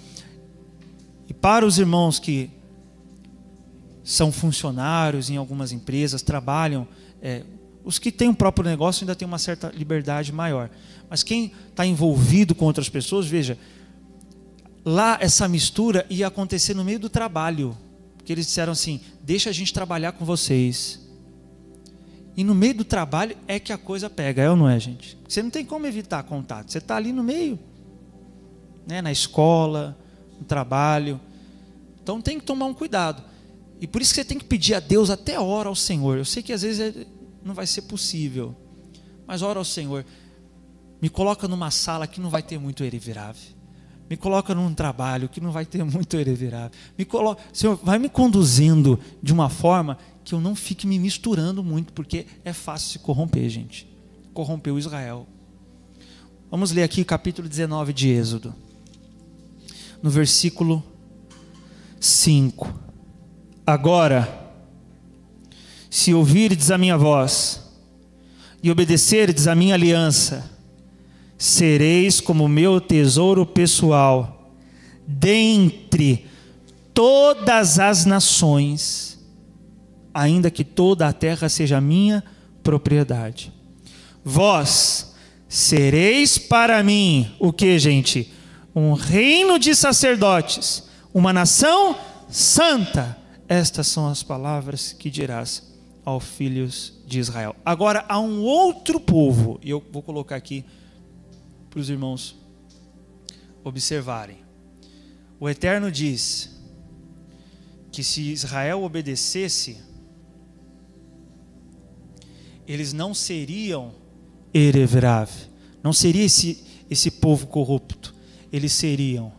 E para os irmãos que são funcionários em algumas empresas, trabalham... os que têm um próprio negócio ainda têm uma certa liberdade maior. Mas quem está envolvido com outras pessoas, veja, lá essa mistura ia acontecer no meio do trabalho. Porque eles disseram assim, deixa a gente trabalhar com vocês. E no meio do trabalho é que a coisa pega, é ou não é, gente? Você não tem como evitar contato, você está ali no meio, né? Na escola, no trabalho. Então tem que tomar um cuidado. E por isso que você tem que pedir a Deus até ora ao Senhor. Eu sei que às vezes não vai ser possível, mas ora ao Senhor. Me coloca numa sala que não vai ter muito erivirave. Me coloca num trabalho que não vai ter muito erivirave. Senhor, vai me conduzindo de uma forma que eu não fique me misturando muito, porque é fácil se corromper, gente. Corrompeu Israel. Vamos ler aqui o capítulo 19 de Êxodo. No versículo 5. Agora, se ouvirdes a minha voz e obedecerdes a minha aliança, sereis como meu tesouro pessoal dentre todas as nações, ainda que toda a terra seja minha propriedade. Vós sereis para mim, o que, gente? Um reino de sacerdotes, uma nação santa. Estas são as palavras que dirás aos filhos de Israel. Agora há um outro povo, e eu vou colocar aqui para os irmãos observarem. O Eterno diz que se Israel obedecesse, eles não seriam Erevrav, não seria esse povo corrupto, eles seriam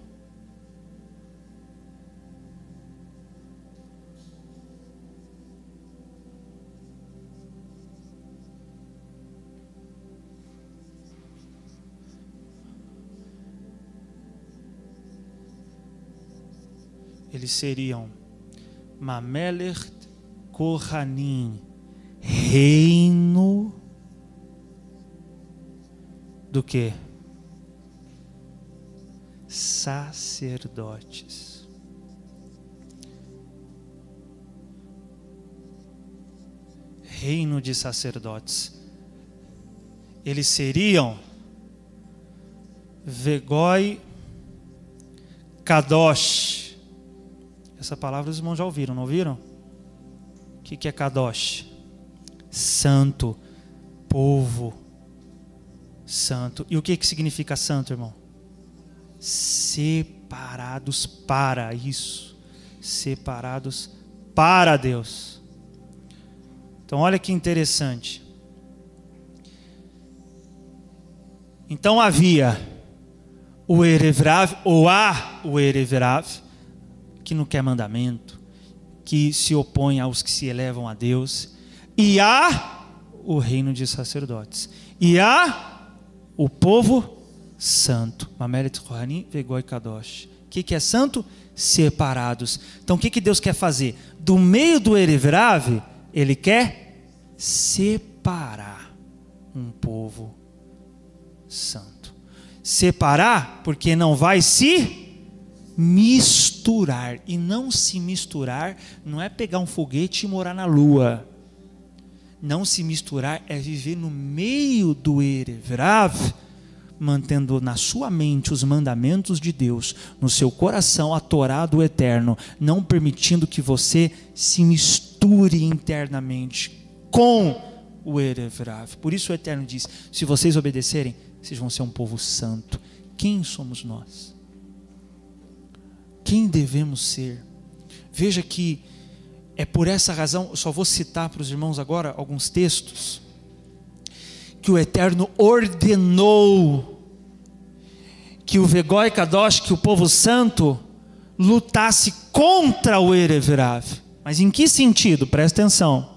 Mamelech Kohanim, reino do que? Sacerdotes. Reino de sacerdotes. Eles seriam Vegoi Kadosh. Essa palavra os irmãos já ouviram, não ouviram? O que é Kadosh? Santo, povo santo. E o que significa santo, irmão? Separados para isso. Separados para Deus. Então olha que interessante. Então havia o Erevrav, ou há o Erevrav, que não quer mandamento, que se opõe aos que se elevam a Deus, e há o reino de sacerdotes, e há o povo santo. Mamelet Kohanim Vegoi Kadosh. O que é santo? Separados. Então o que Deus quer fazer? Do meio do Erevrav, Ele quer separar um povo santo. Separar porque não vai se misturar. E não se misturar não é pegar um foguete e morar na lua. Não se misturar é viver no meio do Erevrav, mantendo na sua mente os mandamentos de Deus, no seu coração a Torá do Eterno, não permitindo que você se misture internamente com o Erevrav. Por isso o Eterno diz: se vocês obedecerem, vocês vão ser um povo santo. Quem somos nós? Quem devemos ser? Veja que é por essa razão, eu só vou citar para os irmãos agora alguns textos, que o Eterno ordenou que o Vegoi Kadosh, que o povo santo, lutasse contra o Erevrav. Mas em que sentido? Presta atenção.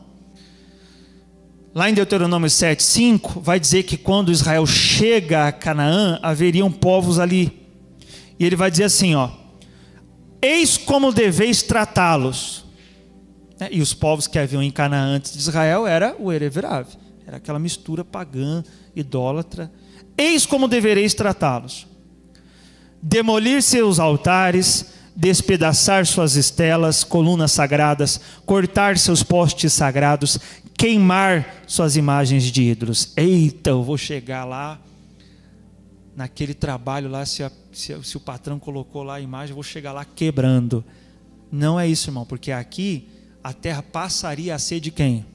Lá em Deuteronômio 7:5 vai dizer que quando Israel chega a Canaã, haveriam povos ali. E ele vai dizer assim, eis como deveis tratá-los. E os povos que haviam em Canaã antes de Israel era o Erevrav, era aquela mistura pagã, idólatra. Eis como devereis tratá-los: demolir seus altares, despedaçar suas estelas, colunas sagradas, cortar seus postes sagrados, queimar suas imagens de ídolos. Eita, eu vou chegar lá naquele trabalho lá, se o patrão colocou lá a imagem, eu vou chegar lá quebrando. Não é isso, irmão, porque aqui a terra passaria a ser de quem?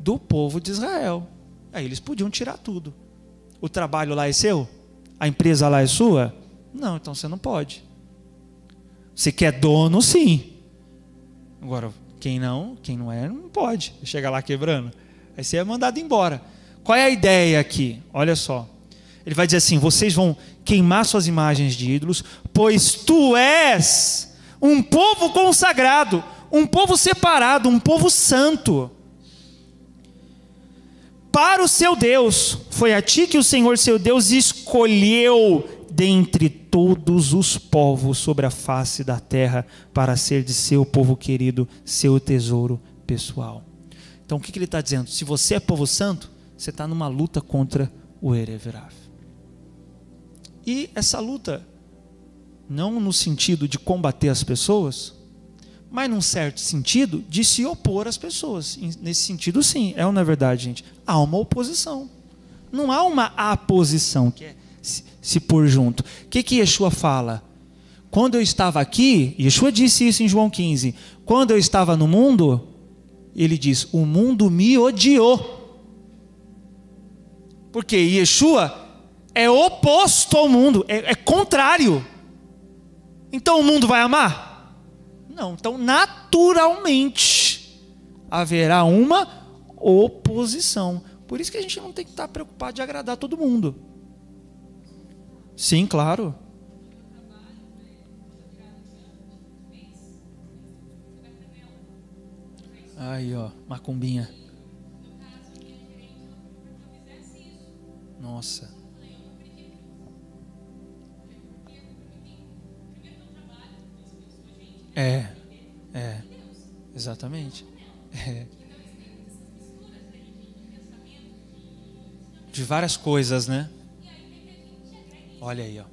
do povo de Israel. Aí eles podiam tirar tudo. O trabalho lá é seu? A empresa lá é sua? Não, então você não pode. Você quer dono, sim. Agora, quem não é, não pode. Chega lá quebrando. Aí você é mandado embora. Qual é a ideia aqui? Olha só. Ele vai dizer assim: vocês vão queimar suas imagens de ídolos, pois tu és um povo consagrado, um povo separado, um povo santo para o seu Deus. Foi a ti que o Senhor seu Deus escolheu dentre todos os povos sobre a face da terra, para ser de seu povo querido, seu tesouro pessoal. Então o que ele está dizendo? Se você é povo santo, você está numa luta contra o Erev Rav. E essa luta, não no sentido de combater as pessoas, mas num certo sentido de se opor às pessoas. Nesse sentido, sim, é ou não é verdade, gente? Há uma oposição. Não há uma aposição, que é se pôr junto. O que Yeshua fala? Quando eu estava aqui, Yeshua disse isso em João 15, quando eu estava no mundo, ele diz, o mundo me odiou. Porque Yeshua é oposto ao mundo, é contrário. Então o mundo vai amar? Não, então naturalmente haverá uma oposição. Por isso que a gente não tem que estar preocupado de agradar todo mundo. Sim, claro. Aí, ó, macumbinha. Nossa. Exatamente. De várias coisas, né? Olha aí, ó.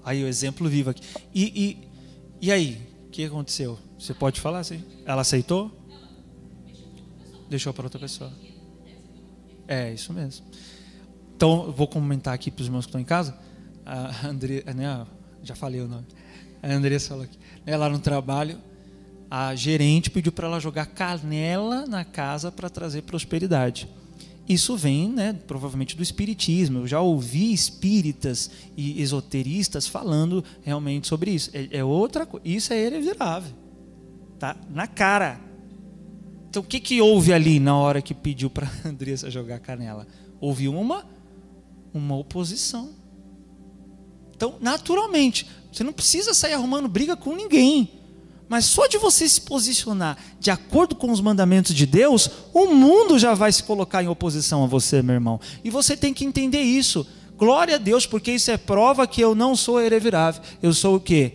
Aí o exemplo vivo aqui. E aí? O que aconteceu? Você pode falar assim? Ela aceitou? Deixou para outra pessoa. É, isso mesmo. Então, eu vou comentar aqui para os irmãos que estão em casa. A André, né, já falei o nome. A Andressa falou aqui. Lá no trabalho, a gerente pediu para ela jogar canela na casa para trazer prosperidade. Isso vem, né, provavelmente do espiritismo. Eu já ouvi espíritas e esoteristas falando realmente sobre isso. É outra coisa. Isso é irrevirável. Tá na cara. Então o que houve ali na hora que pediu para a Andressa jogar canela? Houve uma oposição. Então, naturalmente, você não precisa sair arrumando briga com ninguém. Mas só de você se posicionar de acordo com os mandamentos de Deus, o mundo já vai se colocar em oposição a você, meu irmão. E você tem que entender isso. Glória a Deus, porque isso é prova que eu não sou irrevirável. Eu sou o quê?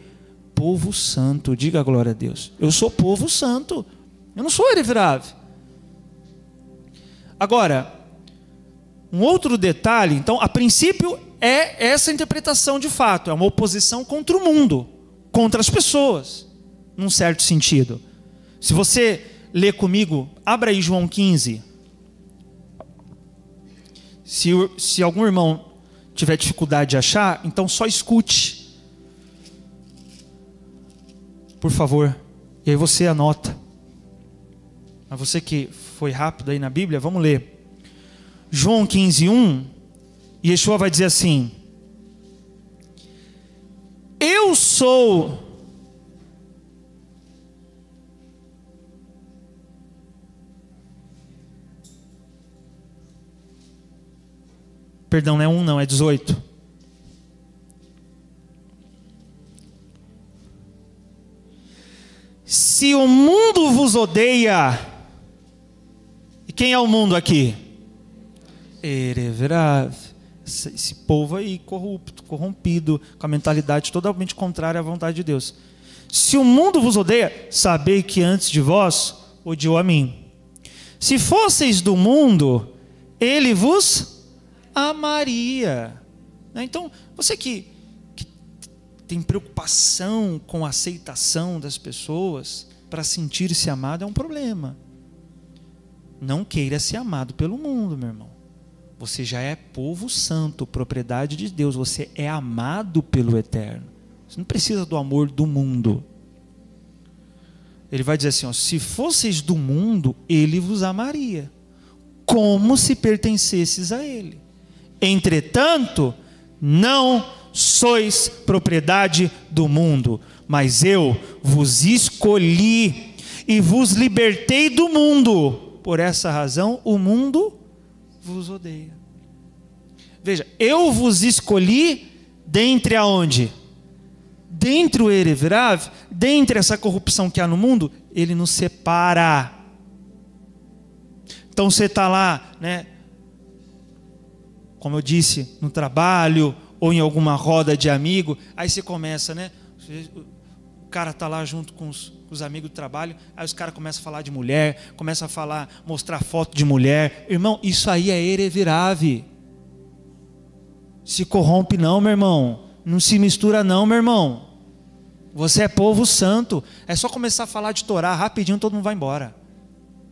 Povo santo. Diga glória a Deus. Eu sou povo santo. Eu não sou irrevirável. Agora, um outro detalhe, então, a princípio é essa interpretação de fato. É uma oposição contra o mundo, contra as pessoas. Num certo sentido. Se você ler comigo, abra aí João 15. Se algum irmão tiver dificuldade de achar, então só escute. Por favor. E aí você anota. Mas você que foi rápido aí na Bíblia, vamos ler. João 15, 1. Yeshua vai dizer assim: eu sou... Perdão, não é 1 não, é 18. Se o mundo vos odeia, e quem é o mundo aqui? Esse povo aí corrupto, corrompido, com a mentalidade totalmente contrária à vontade de Deus. Se o mundo vos odeia, sabei que antes de vós odiou a mim. Se fosseis do mundo, ele vos amaria. Então, você que tem preocupação com a aceitação das pessoas para sentir-se amado, é um problema. Não queira ser amado pelo mundo, meu irmão. Você já é povo santo, propriedade de Deus. Você é amado pelo Eterno. Você não precisa do amor do mundo. Ele vai dizer assim, ó, se fosseis do mundo, ele vos amaria. como se pertencesses a ele. Entretanto, não sois propriedade do mundo, mas eu vos escolhi e vos libertei do mundo. Por essa razão, o mundo vos odeia. Veja, eu vos escolhi dentre aonde? Dentre o Erev Rav, dentre essa corrupção que há no mundo, ele nos separa. Então você está lá, né? Como eu disse, no trabalho ou em alguma roda de amigo, aí você começa, né? O cara está lá junto com os amigos do trabalho, aí os caras começam a falar de mulher, começam a falar, mostrar foto de mulher. Irmão, isso aí é Erev Rav. Se corrompe não, meu irmão. Não se mistura não, meu irmão. Você é povo santo. É só começar a falar de Torá, rapidinho todo mundo vai embora.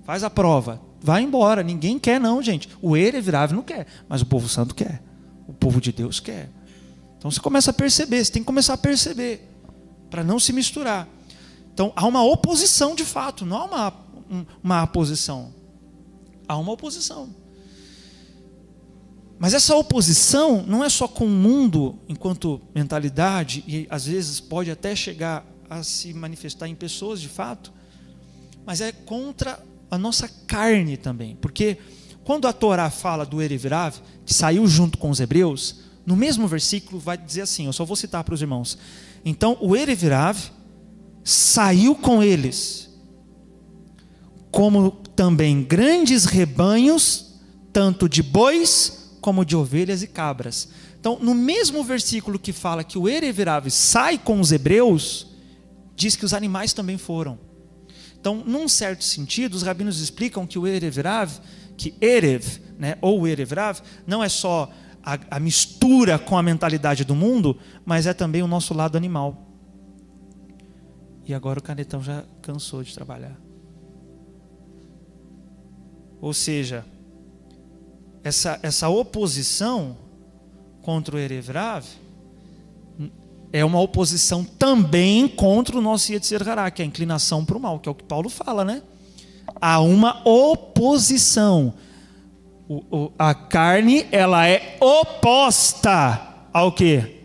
Faz a prova. Vai embora. Ninguém quer não, gente. O Erev Rav não quer, mas o povo santo quer. O povo de Deus quer. Então você começa a perceber, você tem que começar a perceber, para não se misturar. Então há uma oposição de fato, não há uma oposição. Há uma oposição. Mas essa oposição não é só com o mundo enquanto mentalidade, e às vezes pode até chegar a se manifestar em pessoas de fato, mas é contra a nossa carne também. Porque quando a Torá fala do Erev Rav, que saiu junto com os hebreus, no mesmo versículo vai dizer assim, eu só vou citar para os irmãos. Então o Erev Rav saiu com eles, como também grandes rebanhos, tanto de bois como de ovelhas e cabras. Então, no mesmo versículo que fala que o Erev Rav sai com os hebreus, diz que os animais também foram. Então, num certo sentido, os rabinos explicam que o Erev Rav, que Erev, né, ou o Erev Rav, não é só a mistura com a mentalidade do mundo, mas é também o nosso lado animal. E agora o Canetão já cansou de trabalhar. Ou seja, essa oposição contra o Erev Rav é uma oposição também contra o nosso Yetzer Hará, que é a inclinação para o mal, que é o que Paulo fala, né? Há uma oposição. A carne, ela é oposta ao quê?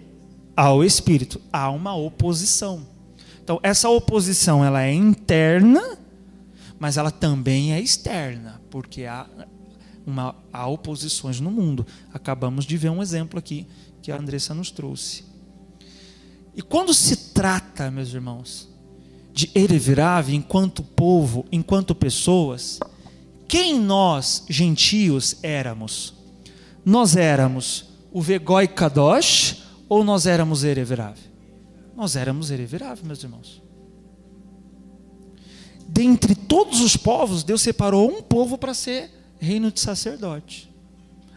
Ao Espírito. Há uma oposição. Então, essa oposição, ela é interna, mas ela também é externa, porque há oposições no mundo. Acabamos de ver um exemplo aqui que a Andressa nos trouxe. E quando se trata, meus irmãos, de Erev Rav enquanto povo, enquanto pessoas, quem nós, gentios, éramos? Nós éramos o Vegoi Kadosh ou nós éramos Erev Rav? Nós éramos Erev Rav, meus irmãos. Dentre todos os povos, Deus separou um povo para ser reino de sacerdote.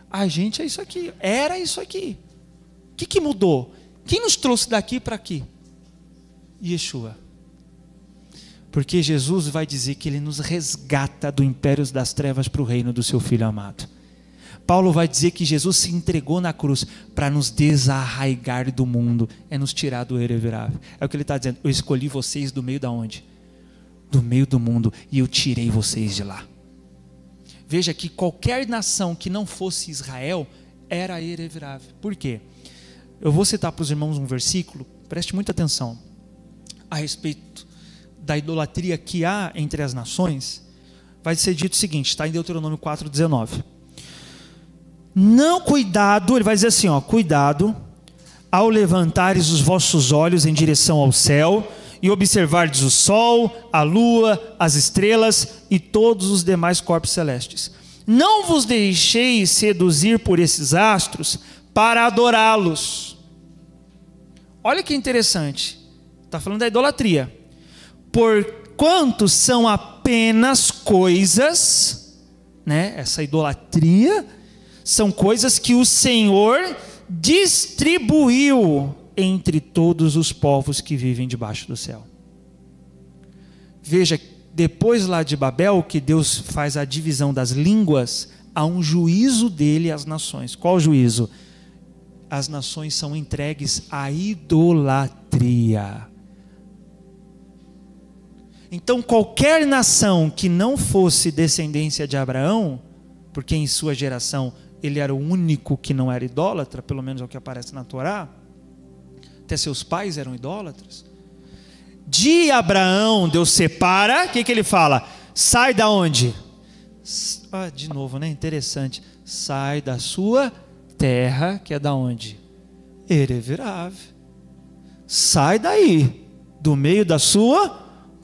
A gente é isso aqui, era isso aqui. O que mudou? Quem nos trouxe daqui para aqui? Yeshua. Porque Jesus vai dizer que Ele nos resgata do império das trevas para o reino do seu Filho amado. Paulo vai dizer que Jesus se entregou na cruz para nos desarraigar do mundo, é nos tirar do Erev Rav. É o que ele está dizendo, eu escolhi vocês do meio da onde? Do meio do mundo, e eu tirei vocês de lá. Veja que qualquer nação que não fosse Israel era Erev Rav. Por quê? Eu vou citar para os irmãos um versículo, preste muita atenção, a respeito da idolatria que há entre as nações. Vai ser dito o seguinte, está em Deuteronômio 4,19. Não, cuidado, ele vai dizer assim, ó, cuidado ao levantares os vossos olhos em direção ao céu e observardes o sol, a lua, as estrelas e todos os demais corpos celestes. Não vos deixeis seduzir por esses astros para adorá-los. Olha que interessante, está falando da idolatria. Porquanto são apenas coisas, né, essa idolatria, são coisas que o Senhor distribuiu entre todos os povos que vivem debaixo do céu. Veja, depois lá de Babel, que Deus faz a divisão das línguas, há um juízo dele às nações. Qual juízo? As nações são entregues à idolatria. Então qualquer nação que não fosse descendência de Abraão, porque em sua geração ele era o único que não era idólatra, pelo menos é o que aparece na Torá. Até seus pais eram idólatras. De Abraão, Deus separa, o que ele fala? Sai da onde? De novo, né? Interessante. Sai da sua terra, que é da onde? Erev-Rav. Sai daí, do meio da sua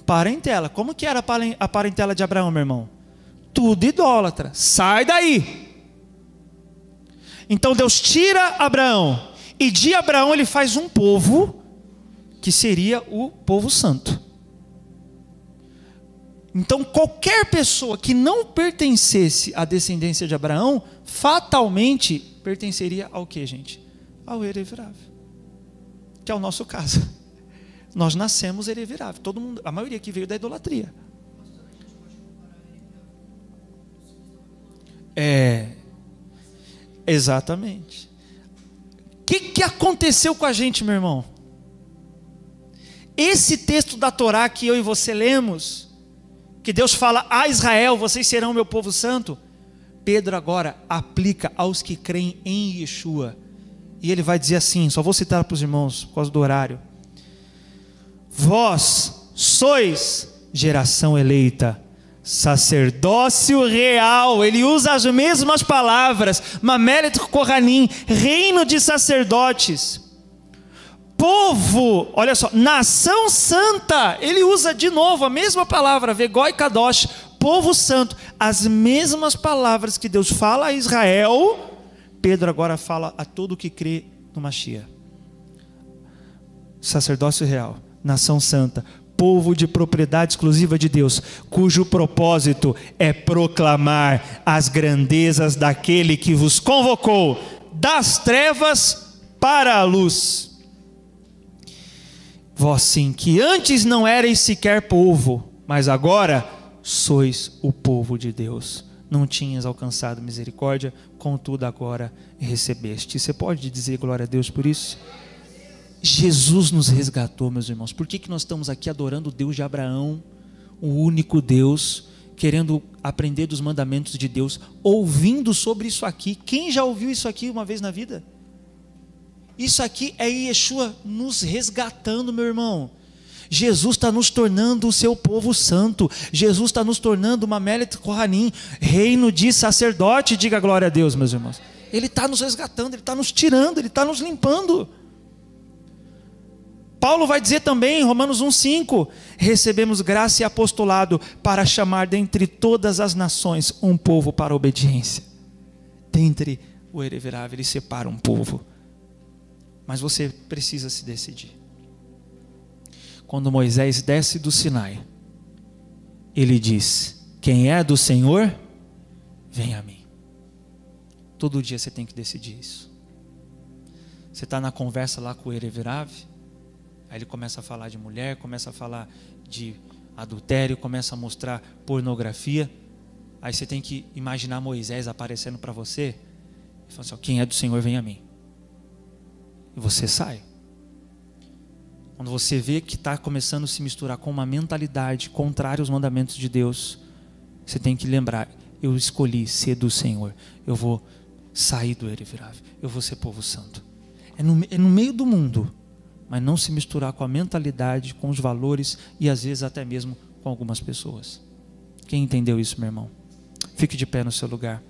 parentela. Como que era a parentela de Abraão, meu irmão? Tudo idólatra. Sai daí. Então Deus tira Abraão, e de Abraão ele faz um povo, que seria o povo santo. Então qualquer pessoa que não pertencesse à descendência de Abraão, fatalmente pertenceria ao que, gente? Ao Erev-Rav, que é o nosso caso. Nós nascemos Erev-Rav. Todo mundo, a maioria que veio da idolatria. Exatamente. O que aconteceu com a gente, meu irmão? Esse texto da Torá que eu e você lemos, que Deus fala a Israel, vocês serão meu povo santo, Pedro agora aplica aos que creem em Yeshua. E ele vai dizer assim, só vou citar para os irmãos por causa do horário: vós sois geração eleita, sacerdócio real. Ele usa as mesmas palavras, Mamelet Kohanim, reino de sacerdotes, povo, olha só, nação santa. Ele usa de novo a mesma palavra, Vegoi Kadosh, povo santo. As mesmas palavras que Deus fala a Israel, Pedro agora fala a todo que crê no Mashiach. Sacerdócio real, nação santa, povo de propriedade exclusiva de Deus, cujo propósito é proclamar as grandezas daquele que vos convocou das trevas para a luz. Vós sim, que antes não erais sequer povo, mas agora sois o povo de Deus. Não tinhas alcançado misericórdia, contudo agora recebeste. Você pode dizer glória a Deus por isso? Jesus nos resgatou, meus irmãos. Por que nós estamos aqui adorando o Deus de Abraão, o único Deus, querendo aprender dos mandamentos de Deus, ouvindo sobre isso aqui? Quem já ouviu isso aqui uma vez na vida? Isso aqui é Yeshua nos resgatando, meu irmão. Jesus está nos tornando o seu povo santo. Jesus está nos tornando uma Mamelet Kohanim, reino de sacerdote. Diga glória a Deus, meus irmãos. Ele está nos resgatando, Ele está nos tirando, Ele está nos limpando. Paulo vai dizer também em Romanos 1,5: recebemos graça e apostolado para chamar dentre todas as nações um povo para a obediência. Dentre o Erev-Rav, Ele separa um povo. Mas você precisa se decidir. Quando Moisés desce do Sinai, ele diz: quem é do Senhor, vem a mim. Todo dia você tem que decidir isso. Você está na conversa lá com o Erev-Rav, aí ele começa a falar de mulher, começa a falar de adultério, começa a mostrar pornografia. Aí você tem que imaginar Moisés aparecendo para você e falar assim: quem é do Senhor, vem a mim. E você sai. Quando você vê que está começando a se misturar com uma mentalidade contrária aos mandamentos de Deus, você tem que lembrar: eu escolhi ser do Senhor, eu vou sair do Erev-Rav, eu vou ser povo santo. É no meio do mundo, mas não se misturar com a mentalidade, com os valores e às vezes até mesmo com algumas pessoas. Quem entendeu isso, meu irmão? Fique de pé no seu lugar.